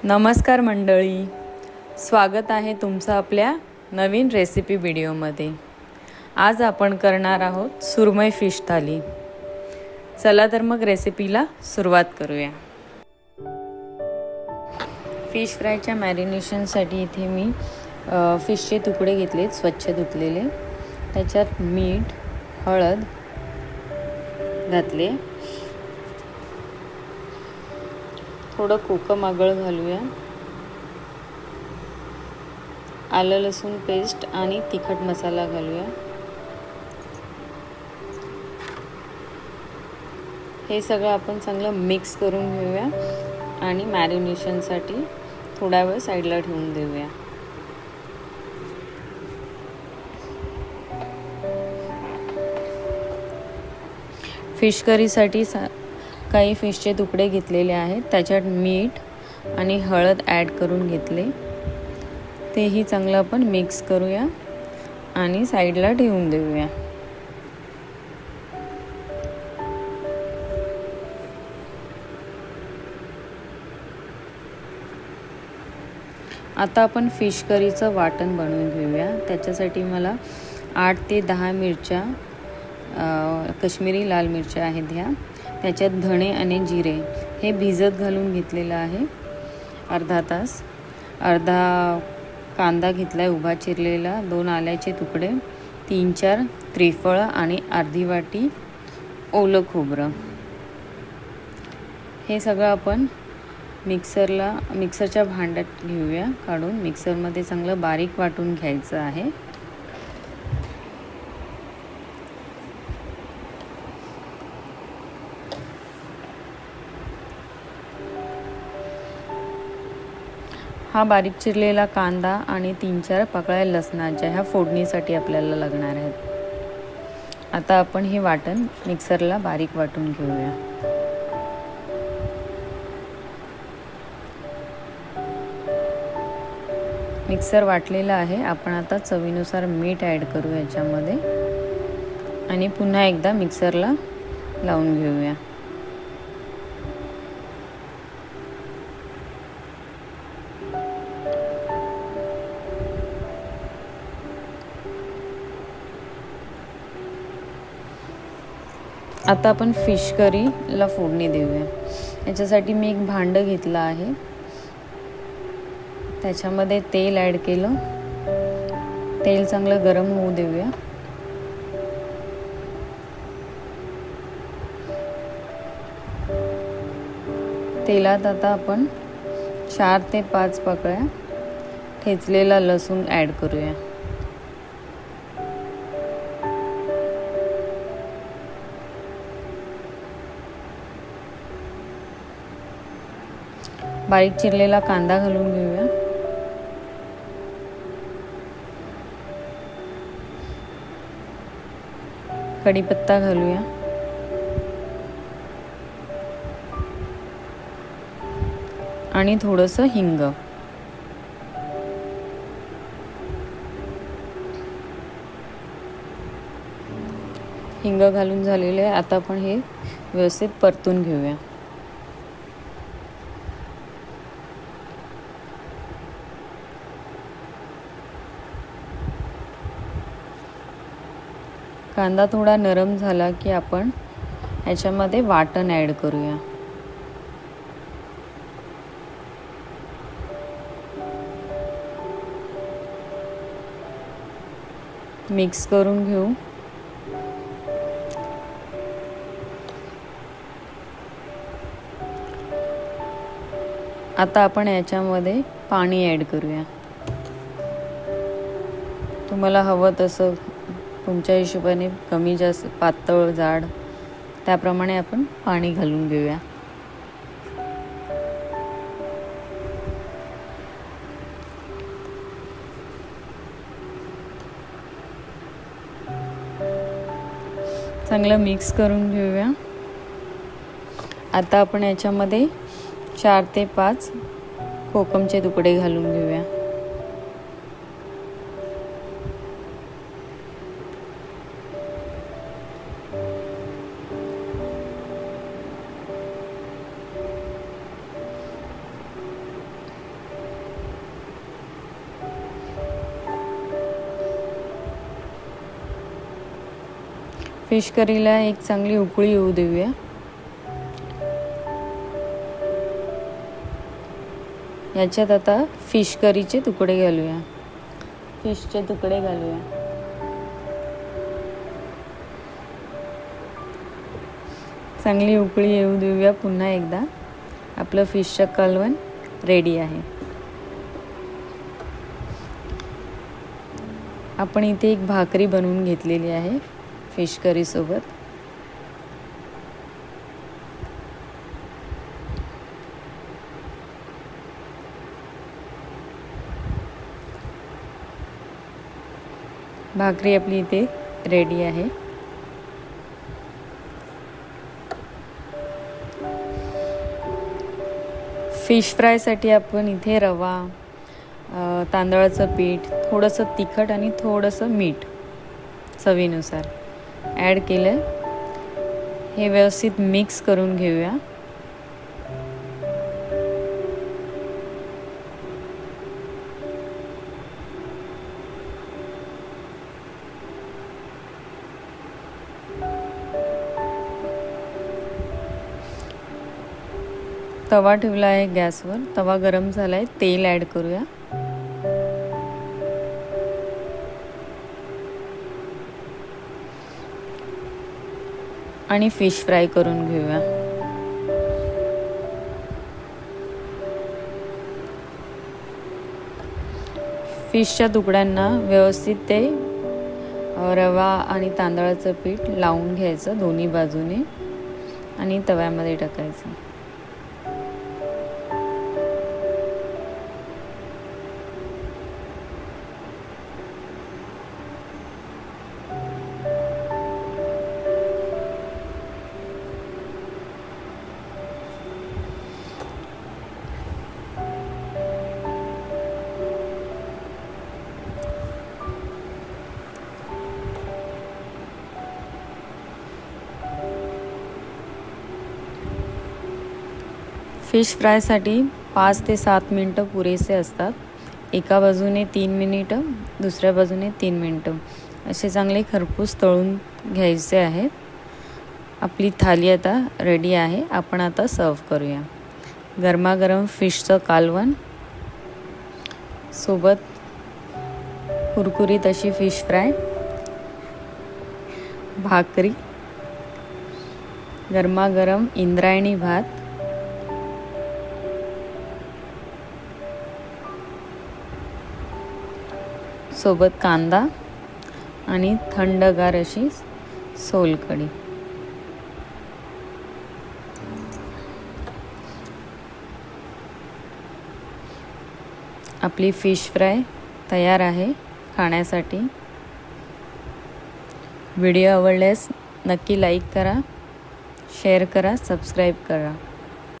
नमस्कार मंडळी, स्वागत आहे तुमचं आपल्या नवीन रेसिपी व्हिडिओमध्ये। आज आपण करणार आहोत सुरमई फिश थाली। चला तर मग रेसिपीला सुरुवात करूया। फिश फ्रायच्या मॅरिनेशनसाठी इथे मी फिशचे तुकडे घेतले, स्वच्छ धुतलेले। त्याच्यात मीठ, हळद घातले, थोडं कोकम आगळ घालूया, आलं लसूण पेस्ट आणि तिखट मसाला घालूया। हे सगळं आपण चांगलं मिक्स करून घेऊया आणि मॅरिनेशनसाठी थोडा वेळ साईडला ठेवून देऊया। फिश करीसाठी काही फिशचे तुकडे घेतलेले आहेत, त्याच्यात मीठ आणि हळद ॲड करून घेतले। तेही चांगलं आपण मिक्स करूया आणि साईडला ठेवून देऊया। आता आपण फिश करीचं वाटण बनवून घेऊया। त्याच्यासाठी मला 8 ते 10 मिरच्या, काश्मीरी लाल मिरच्या आहेत ह्या। त्याच्यात धणे आणि जिरे हे भिजत घालून घेतलेलं आहे अर्धा तास। अर्धा कांदा घेतलाय उभा चिरलेला, 2 आल्याचे तुकडे, 3-4 त्रिफळ आणि अर्धी वाटी ओलं खोबरं। हे सगळं आपण मिक्सरच्या भांड्यात घेऊया काढून। मिक्सरमध्ये चांगलं बारीक वाटून घ्यायचं आहे। हा बारीक चिरलेला कांदा आणि 3-4 पाकळ्या लसणाच्या ह्या फोडणीसाठी आपल्याला लागणार आहेत। आता आपण हे वाटण मिक्सरला बारीक वाटून घेऊया। मिक्सर वाटलेला आहे। आपण आता चवीनुसार मीठ ॲड करू याच्यामध्ये आणि पुन्हा एकदा मिक्सरला लावून घेऊया। आता आपण फिश करीला फोडणी देऊया। याच्यासाठी मी एक भांडं घेतलं आहे, त्याच्यामध्ये तेल ॲड केलं। तेल चांगलं गरम होऊ देऊया। तेलात आता आपण 4 ते 5 पाकळ्या ठेचलेला लसूण ॲड करूया। बारीक चिरलेला कांदा घालून घेऊया। कढीपत्ता घालूया आणि थोडंसं हिंग। हिंग घालून झालेलं आहे। आता आपण हे व्यवस्थित परतून घेऊया। कांदा थोडा नरम झाला की आपण ह्याच्यामध्ये वाटण ॲड करूया। मिक्स करून घेऊ। आता आपण याच्यामध्ये पाणी ॲड करूया। तुम्हाला हवं तसं तुमच्या हिशोबाने कमी जास्त, पातळ जाड, त्याप्रमाणे आपण पाणी घालून घेऊया। चांगलं मिक्स करून घेऊया। आता आपण याच्यामध्ये 4 ते 5 कोकमचे तुकडे घालून घेऊया। फिश करीला एक चांगली उकळी येऊ देऊया. याच्यात आता फिश करीचे तुकडे घालूया. फिशचे तुकडे घालूया. चांगली उकळी येऊ देऊया. पुन्हा एकदा आपलं फिशचं कालवण रेडी आहे. आपण इथे एक भाकरी बनवून घेतलेली आहे फिश करी सोबत. भाकरी आपली इथे रेडी आहे. फिश फ्रायसाठी आपण इथे रवा, तांदळाचं पीठ, थोडंसं तिखट आणि थोडंसं मीठ चवीनुसार ॲड केलं. हे व्यवस्थित मिक्स करून घेऊया. तवा ठेवला आहे गॅसवर. तवा गरम झाला आहे. तेल ॲड करूया. आणि फिश फ्राय करून घेऊया. फिशच्या तुकड्यांना व्यवस्थित ते रवा आणि तांदळाचं पीठ लावून घ्यायचं दोन्ही बाजूने आणि तव्यामध्ये टाकायचं. फिश फ्रायसाठी 5 ते 7 मिनटं पुरेसे असतात. एका बाजूने 3 मिनिटं, दुसऱ्या बाजूने 3 मिनटं असे चांगले खरपूस तळून घ्यायचे आहेत. आपली थाली आता रेडी आहे. आपण आता सर्व करूया. गरमागरम फिशचं कालवण सोबत कुरकुरीत अशी फिश फ्राय, भाकरी, गरमागरम इंद्रायणी भात, सोबत कांदा आणि थंडगार अशी सोलकढी. आपली फिश फ्राय तयार आहे खाण्यासाठी. व्हिडिओ आवडल्यास नक्की लाईक करा, शेअर करा, सबस्क्राईब करा.